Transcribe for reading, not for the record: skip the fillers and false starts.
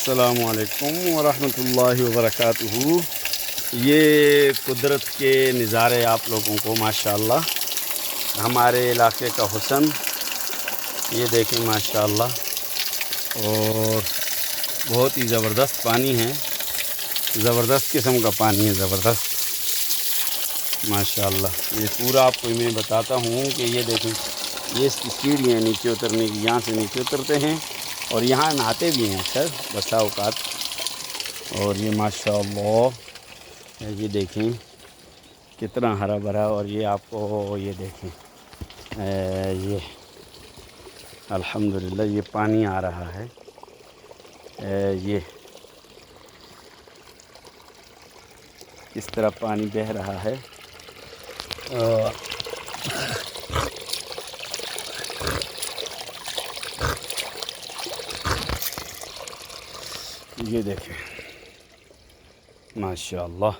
अस्सलामुअलैकुम वरहमतुल्लाहि वबरकातुहू। ये कुदरत के नज़ारे आप लोगों को माशाअल्लाह, हमारे इलाके का हुस्न ये देखें माशाअल्लाह। और बहुत ही ज़बरदस्त पानी है, ज़बरदस्त किस्म का पानी है, ज़बरदस्त माशाअल्लाह। ये पूरा आपको मैं बताता हूँ कि ये देखें, ये इसकी सीढ़ियाँ नीचे उतरने की, यहाँ से नीचे उतरते हैं और यहाँ नहाते भी हैं अक्सर बसा औकात। और ये माशाअल्लाह ये देखें कितना हरा भरा। और ये आपको ये देखें ये अल्हम्दुलिल्लाह ये पानी आ रहा है। ये इस तरह पानी बह रहा है। ये देखें माशाअल्लाह।